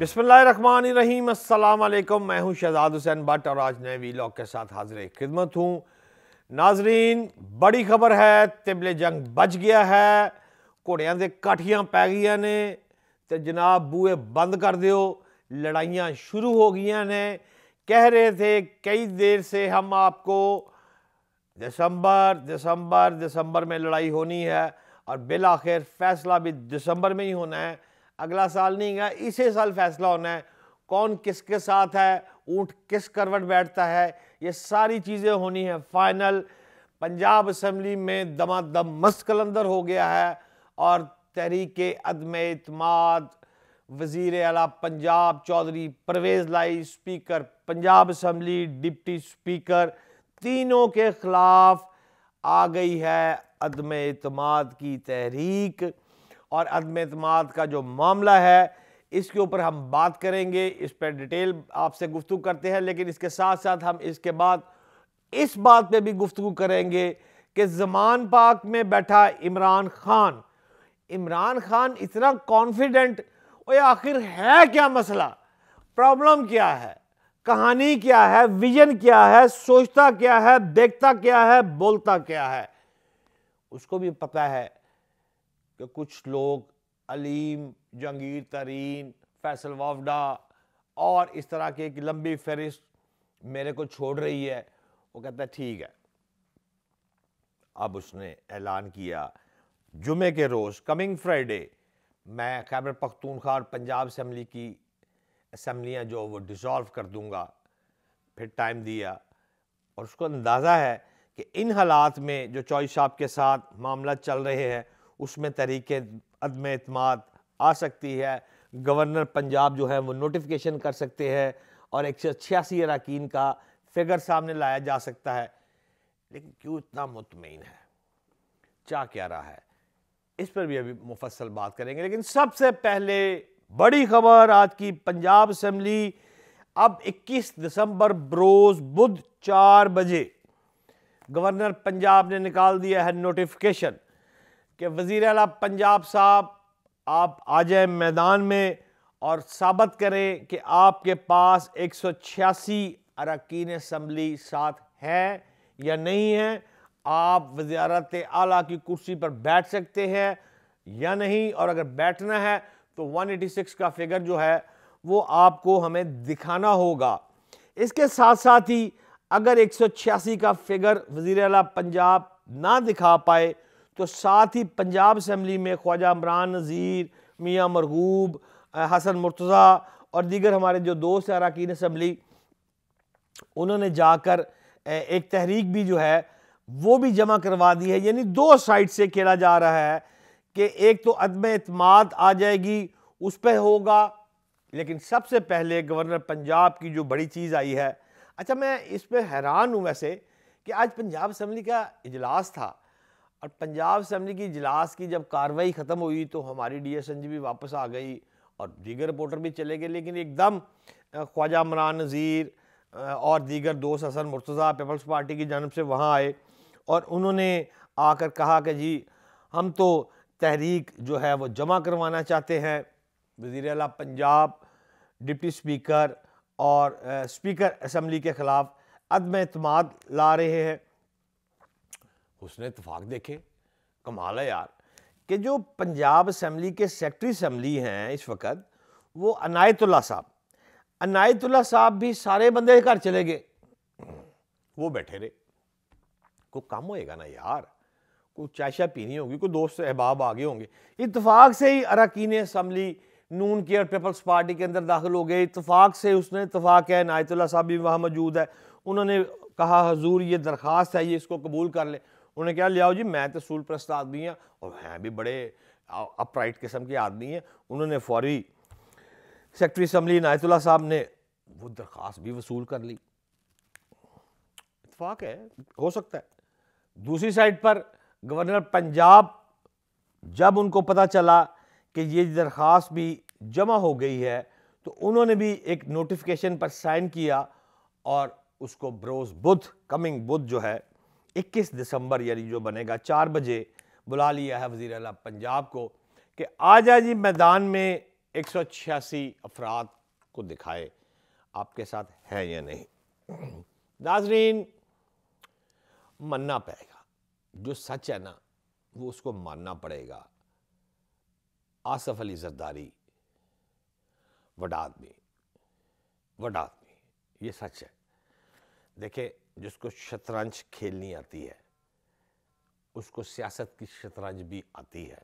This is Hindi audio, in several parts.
बिस्मिल्लाहिर्रहमानिर्रहीम, अस्सलाम वालेकुम। मैं हूं शहजाद हुसैन भट्ट और आज नए वीलॉग के साथ हाजिर खिदमत हूं। नाजरीन, बड़ी खबर है, तिबले जंग बच गया है, घोड़ियां दे काठियां पै गई ने ते जनाब बूहे बंद कर दियो, लड़ाइयां शुरू हो गई ने। कह रहे थे कई देर से हम आपको दिसंबर में लड़ाई होनी है और बिल आखिर फैसला भी दिसंबर में ही होना है, अगला साल नहीं है, इसी साल फैसला होना है। कौन किसके साथ है, ऊंट किस करवट बैठता है, ये सारी चीज़ें होनी है फाइनल। पंजाब असम्बली में दमादम मस्त कलंदर हो गया है और तहरीक अदम एतमाद वज़ीर आला पंजाब चौधरी परवेज़ लाई, speaker Punjab assembly, deputy speaker, तीनों के खिलाफ आ गई है अदम एतमाद की तहरीक। और अदम एतमाद का जो मामला है इसके ऊपर हम बात करेंगे, इस पर डिटेल आपसे गुफ्तगू करते हैं। लेकिन इसके साथ साथ हम इसके बाद इस बात पे भी गुफ्तगू करेंगे कि ज़मान पाक में बैठा इमरान खान इतना कॉन्फिडेंट, और आखिर है क्या मसला, प्रॉब्लम क्या है, कहानी क्या है, विजन क्या है, सोचता क्या है, देखता क्या है, बोलता क्या है। उसको भी पता है कि कुछ लोग अलीम, जहांगीर तरीन, फैसल वावडा और इस तरह की एक लंबी फहरिस्त मेरे को छोड़ रही है। वो कहता है ठीक है। अब उसने ऐलान किया जुमे के रोज़ कमिंग फ्राइडे मैं खैबर पख्तूनख्वा और पंजाब असम्बली की असम्बलियाँ जो वो डिसॉल्व कर दूंगा। फिर टाइम दिया और उसको अंदाज़ा है कि इन हालात में जो चौधरी साहब के साथ मामला चल रहे हैं उसमें तहरीक अदम एतमाद आ सकती है। गवर्नर पंजाब जो है वो नोटिफिकेशन कर सकते हैं और 186 अरकान का फिगर सामने लाया जा सकता है। लेकिन क्यों इतना मुतमईन है, चाह क्या रहा है, इस पर भी अभी मुफस्सल बात करेंगे। लेकिन सबसे पहले बड़ी खबर आज की, पंजाब असम्बली अब 21 दिसंबर रोज बुध 4 बजे गवर्नर पंजाब ने निकाल दिया है नोटिफिकेशन कि वज़ीर आला पंजाब साहब आप आ जाए मैदान में और साबित करें कि आपके पास 186 अरकान असम्बली साथ हैं या नहीं है। आप वज़ारत आला की कुर्सी पर बैठ सकते हैं या नहीं, और अगर बैठना है तो 186 का फिगर जो है वो आपको हमें दिखाना होगा। इसके साथ साथ ही अगर 186 का फिगर वज़ीर आला पंजाब ना दिखा पाए तो साथ ही पंजाब असम्बली में ख्वाजा इमरान नज़ीर, मियाँ मरगूब, हसन मुर्तज़ा और दीगर हमारे जो दोस्त हैं अरकान असम्बली, उन्होंने जाकर एक तहरीक भी जो है वो भी जमा करवा दी है। यानी दो साइड से खेला जा रहा है कि एक तो अदम एतमाद आ जाएगी, उस पर होगा। लेकिन सबसे पहले गवर्नर पंजाब की जो बड़ी चीज़ आई है, अच्छा मैं इस पर हैरान हूँ वैसे कि आज पंजाब असम्बली का इजलास था और पंजाब असम्बली की इजलास की जब कार्रवाई ख़त्म हुई तो हमारी DSNG भी वापस आ गई और दीगर रिपोर्टर भी चले गए। लेकिन एकदम ख्वाजा इमरान नज़ीर और दीगर दोस्त हसन मुर्तज़ा पीपल्स पार्टी की जानब से वहाँ आए और उन्होंने आकर कहा कि जी हम तो तहरीक जो है वो जमा करवाना चाहते हैं। वज़ीर आला पंजाब, डिप्टी स्पीकर और स्पीकर असम्बली के ख़िलाफ़ अदम एतमाद ला रहे हैं। उसने इत्तेफाक देखे, कमाल है यार, कि जो पंजाब असम्बली के सेक्रेटरी असम्बली हैं इस वक्त वो अनायतुल्लाह साहब भी सारे बंदे घर चले गए, वो बैठे रहे। कोई काम होएगा ना यार, कोई चाय शाय पीनी होगी, कोई दोस्त अहबाब आ गए होंगे। इत्तेफाक से ही अरकान असम्बली नून की और पीपल्स पार्टी के अंदर दाखिल हो गए। इत्तेफाक से उसने इत्तेफाक है, अनायतुल्लाह साहब भी वहाँ मौजूद है। उन्होंने कहा हजूर ये दरख्वास्त है, ये इसको कबूल कर ले। उन्होंने कहा ले आओ जी, मैं तो सूल प्रस्त आदमी हैं और हैं भी बड़े अपराइट किस्म के आदमी हैं। उन्होंने फौरी सेक्रेटरी असम्बली अनायतुल्लाह साहब ने वो दरख्वास्त भी वसूल कर ली। इत्तेफाक है, हो सकता है। दूसरी साइड पर गवर्नर पंजाब जब उनको पता चला कि ये दरख्वास्त भी जमा हो गई है तो उन्होंने भी एक नोटिफिकेशन पर साइन किया और उसको बरोज़ बुध, कमिंग बुध जो है 21 दिसंबर यानी जो बनेगा 4 बजे बुला लिया है वज़ीर आला पंजाब को कि आ जा जी मैदान में 186 अफराद को दिखाए आपके साथ है या नहीं। नाजरीन, मानना पड़ेगा, जो सच है ना वो उसको मानना पड़ेगा। आसफ अली जरदारी बड़ा आदमी, ये सच है। देखे, जिसको शतरंज खेलनी आती है उसको सियासत की शतरंज भी आती है।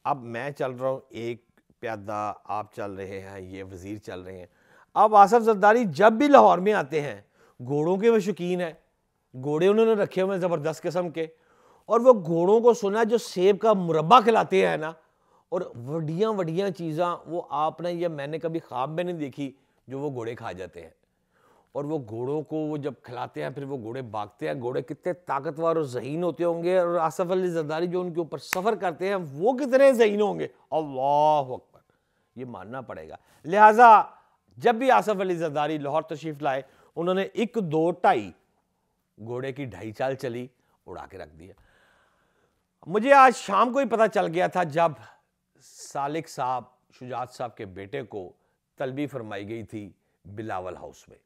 अब मैं चल रहा हूँ एक प्यादा, आप चल रहे हैं, ये वजीर चल रहे हैं। अब आसफ जरदारी जब भी लाहौर में आते हैं, घोड़ों के वो शौकीन है, घोड़े उन्होंने रखे हुए ज़बरदस्त किस्म के, और वो घोड़ों को सुना जो सेब का मुरब्बा खिलाते हैं ना, और वड्डियाँ वड्डियाँ चीज़ां वो आपने या मैंने कभी ख्वाब में नहीं देखी जो वो घोड़े खा जाते हैं। और वो घोड़ों को वो जब खिलाते हैं फिर वो घोड़े भागते हैं। घोड़े कितने ताकतवर और ज़हीन होते होंगे, और आसफ अली जरदारी जो उनके ऊपर सफ़र करते हैं वो कितने ज़हीन होंगे। अल्लाह अकबर, ये मानना पड़ेगा। लिहाजा जब भी आसफ अली जरदारी लाहौर तशरीफ़ लाए, उन्होंने 1 2 2.5 घोड़े की 2.5 चाल चली, उड़ा के रख दिया। मुझे आज शाम को ही पता चल गया था जब सालिक साहब, शुजात साहब के बेटे को तलबी फरमाई गई थी बिलावल हाउस में।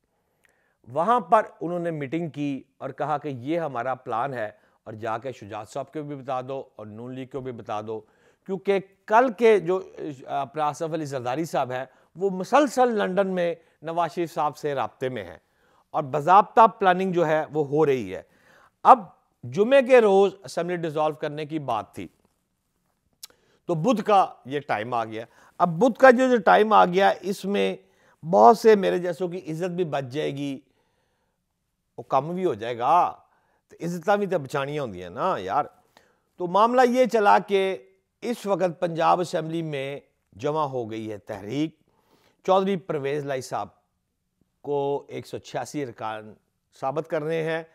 वहाँ पर उन्होंने मीटिंग की और कहा कि ये हमारा प्लान है, और जाके शुजात साहब को भी बता दो और नून लीग को भी बता दो, क्योंकि कल के जो अपना आसफ अली जरदारी साहब है वो मुसलसल लंदन में नवाज शरीफ साहब से राब्ते में हैं, और बाज़ाब्ता प्लानिंग जो है वो हो रही है। अब जुमे के रोज़ असेंबली डिसॉल्व करने की बात थी, तो बुध का ये टाइम आ गया। अब बुध का जो टाइम आ गया, इसमें बहुत से मेरे जैसों की इज्जत भी बच जाएगी, वो कम भी हो जाएगा, तो इज्जत भी तो बचानियाँ होंगी ना यार। तो मामला ये चला कि इस वक्त पंजाब असेंबली में जमा हो गई है तहरीक। चौधरी परवेज़ लाई साहब को 186 अरकान साबित करने हैं।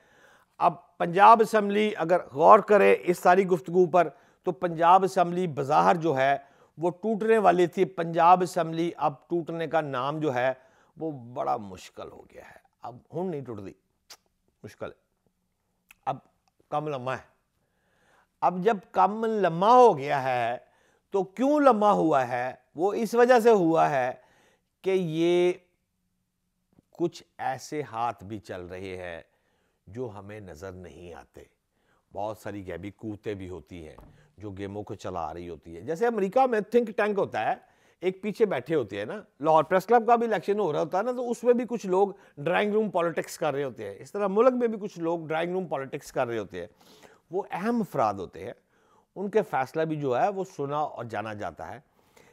अब पंजाब असेंबली अगर गौर करे इस सारी गुफ्तगू पर, तो पंजाब असेंबली बज़ाहिर जो है वो टूटने वाली थी। पंजाब असेंबली अब टूटने का नाम जो है वो बड़ा मुश्किल हो गया है। अब हुण नहीं टूटती, मुश्किल है, अब कम लम्मा है। अब जब कम लम्मा हो गया है, तो क्यों लम्मा हुआ है? वो इस वजह से हुआ है कि ये कुछ ऐसे हाथ भी चल रहे हैं जो हमें नज़र नहीं आते। बहुत सारी गैबी कूतें भी होती हैं जो गेमों को चला रही होती है। जैसे अमेरिका में थिंक टैंक होता है, एक पीछे बैठे होते हैं ना। लाहौर प्रेस क्लब का भी इलेक्शन हो रहा होता है ना, तो उसमें भी कुछ लोग ड्राइंग रूम पॉलिटिक्स कर रहे होते हैं। इस तरह मुल्क में भी कुछ लोग ड्राइंग रूम पॉलिटिक्स कर रहे होते हैं। वो अहम अफराद होते हैं, उनके फैसला भी जो है वो सुना और जाना जाता है।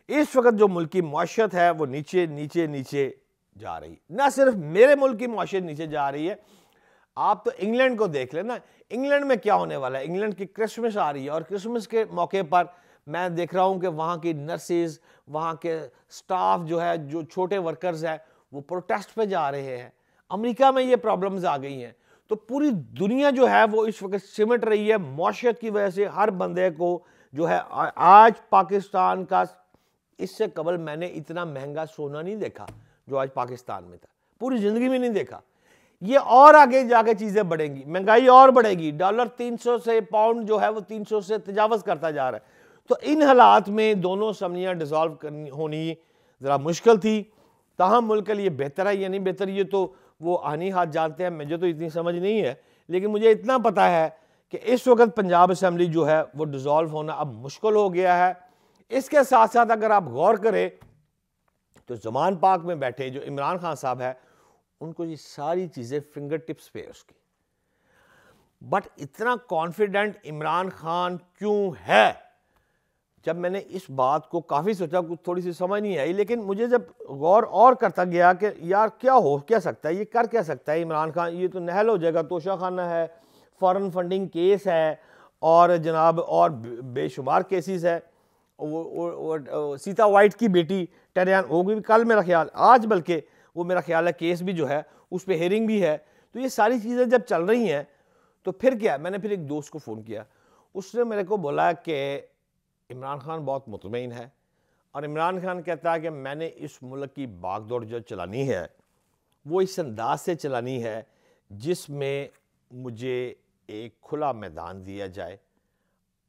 इस वक्त जो मुल्क की मुआशरत है वो नीचे नीचे नीचे जा रही। ना सिर्फ मेरे मुल्क की मुआशरत नीचे जा रही है, आप तो इंग्लैंड को देख लेना। इंग्लैंड में क्या होने वाला है? इंग्लैंड की क्रिसमस आ रही है, और क्रिसमस के मौके पर मैं देख रहा हूं कि वहां की नर्सेज, वहां के स्टाफ जो है, जो छोटे वर्कर्स हैं, वो प्रोटेस्ट पे जा रहे हैं। अमेरिका में ये प्रॉब्लम्स आ गई हैं। तो पूरी दुनिया जो है वो इस वक्त सिमट रही है मौशियत की वजह से। हर बंदे को जो है, आज पाकिस्तान का, इससे कबल मैंने इतना महंगा सोना नहीं देखा जो आज पाकिस्तान में था, पूरी जिंदगी में नहीं देखा। ये और आगे जाके चीजें बढ़ेंगी, महंगाई और बढ़ेगी। डॉलर 300 से, पाउंड जो है वो 300 से तजावज करता जा रहा है। तो इन हालात में दोनों असम्बलियां डिसॉल्व करनी होनी जरा मुश्किल थी। ताहम मुल्क के लिए बेहतर है या नहीं बेहतर, ये तो वो आनी हाथ जानते हैं, मुझे तो इतनी समझ नहीं है। लेकिन मुझे इतना पता है कि इस वक्त पंजाब असेंबली जो है वो डिसॉल्व होना अब मुश्किल हो गया है। इसके साथ साथ अगर आप गौर करें तो ज़मान पाक में बैठे जो इमरान खान साहब है, उनको ये सारी चीज़ें फिंगर टिप्स पे है उसकी। बट इतना कॉन्फिडेंट इमरान खान क्यों है? जब मैंने इस बात को काफ़ी सोचा, कुछ थोड़ी सी समझ नहीं आई, लेकिन मुझे जब गौर और करता गया कि यार क्या हो क्या सकता है, ये कर क्या सकता है इमरान खान? ये तो नहल हो जाएगा, तोशा खाना है, फॉरेन फंडिंग केस है, और जनाब और बेशुमार केसेस है। वो सीता वाइट की बेटी टेरियान होगी कल, मेरा ख्याल आज, बल्कि वो मेरा ख्याल है केस भी जो है उस पर हेयरिंग भी है। तो ये सारी चीज़ें जब चल रही हैं तो फिर क्या, मैंने फिर एक दोस्त को फ़ोन किया, उसने मेरे को बोला कि इमरान खान बहुत मुतमईन है, और इमरान खान कहता है कि मैंने इस मुल्क की भागदौड़ जो चलानी है वो इस अंदाज से चलानी है जिसमें मुझे एक खुला मैदान दिया जाए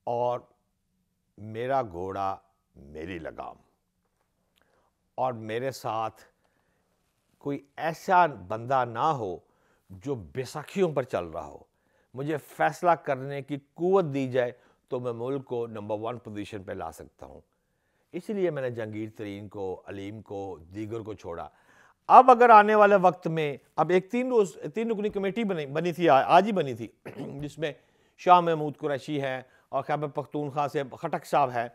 और मेरा घोड़ा मेरी लगाम। और मेरे साथ कोई ऐसा बंदा ना हो जो बैसाखियों पर चल रहा हो। मुझे फैसला करने की कुव्वत दी जाए तो मैं मुल्क को नंबर 1 पोजीशन पे ला सकता हूँ। इसलिए मैंने जहांगीर तरीन को, अलीम को, दीगर को छोड़ा। अब अगर आने वाले वक्त में, अब एक 3 रुकनी कमेटी बनी थी, आज ही बनी थी, जिसमें शाह महमूद कुरैशी हैं और खैबर पख्तूनख्वा से खटक साहब है,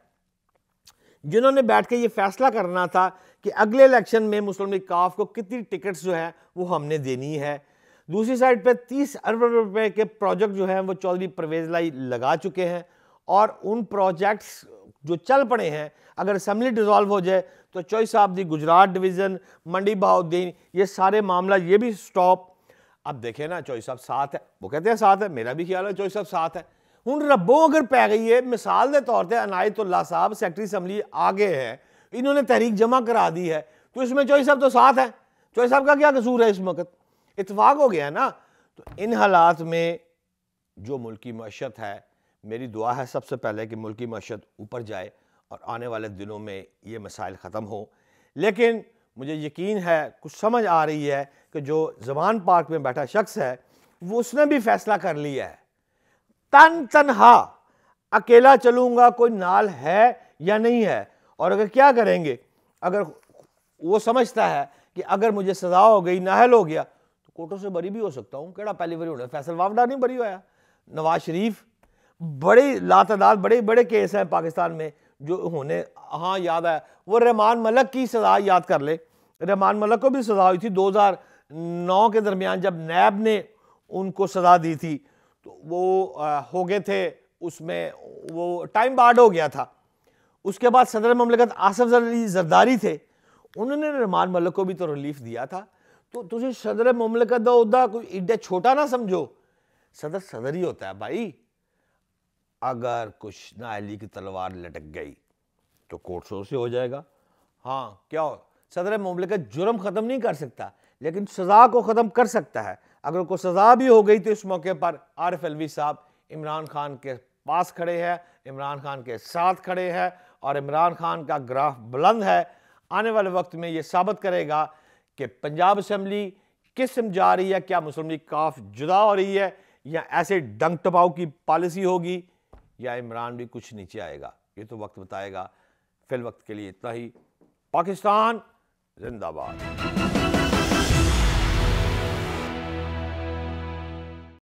जिन्होंने बैठ के ये फैसला करना था कि अगले इलेक्शन में मुस्लिम लीग काफ को कितनी टिकट्स जो है वो हमने देनी है। दूसरी साइड पे 30 अरब रुपए के प्रोजेक्ट जो हैं वो चौधरी परवेज लाई लगा चुके हैं, और उन प्रोजेक्ट्स जो चल पड़े हैं, अगर असम्बली डिसॉल्व हो जाए तो चौधरी साहब दी गुजरात डिवीज़न, मंडी बहाउद्दीन, ये सारे मामला ये भी स्टॉप। अब देखें ना, चौधरी साहब साथ है, वो कहते हैं साथ है, मेरा भी ख्याल है चौधरी साहब साथ है। हुण रब्बों अगर पै गई है, मिसाल के तौर पर अनायतुल्लाह साहब सेक्रेटरी असम्बली आगे है, इन्होंने तहरीक जमा करा दी है, तो इसमें चौधरी साहब तो साथ है। चौधरी साहब का क्या कसूर है? इस वक्त इत्तफाक हो गया ना। तो इन हालात में जो मुल्की मईशत है, मेरी दुआ है सबसे पहले कि मुल्की मईशत ऊपर जाए और आने वाले दिनों में ये मसाइल ख़त्म हो। लेकिन मुझे यकीन है, कुछ समझ आ रही है कि जो ज़मान पार्क में बैठा शख्स है वो उसने भी फैसला कर लिया है, तनहा अकेला चलूँगा, कोई नाल है या नहीं है। और अगर क्या करेंगे, अगर वो समझता है कि अगर मुझे सज़ा हो गई, नाहल हो गया, तो कोर्टों से बरी भी हो सकता हूँ। केड़ा पहली बारी होना, फैसल वावडा नहीं बरी होया, नवाज शरीफ, बड़ी लातादाद बड़े बड़े केस हैं पाकिस्तान में जो होने। हाँ याद है, वो रहमान मलक की सज़ा याद कर ले, रहमान मलक को भी सज़ा हुई थी 2009 के दरमियान, जब नैब ने उनको सज़ा दी थी तो वो हो गए थे, उसमें वो टाइम बार्ड हो गया था। उसके बाद सदर ममलिकत आसिफ अली जरदारी थे, उन्होंने रहमान मलक को भी तो रिलीफ दिया था। तो तुझे सदर ममलिकत का उहदा कोई एडा छोटा ना समझो, सदर सदर ही होता है भाई। अगर कुछ नाअहली की तलवार लटक गई तो कोर्ट से हो जाएगा। हाँ क्या हो, सदर ममलिकत जुर्म ख़त्म नहीं कर सकता, लेकिन सज़ा को ख़त्म कर सकता है। अगर कोई सज़ा भी हो गई तो इस मौके पर आरिफ अलवी साहब इमरान खान के पास खड़े हैं, इमरान खान के साथ खड़े हैं, और इमरान खान का ग्राफ बुलंद है। आने वाले वक्त में ये साबित करेगा कि पंजाब असम्बली किस सिम जा रही है, क्या मुस्लिम लीग काफ जुदा हो रही है, या ऐसे डंग टपाव की पॉलिसी होगी, या इमरान भी कुछ नीचे आएगा। ये तो वक्त बताएगा। फिल वक्त के लिए इतना ही। पाकिस्तान जिंदाबाद।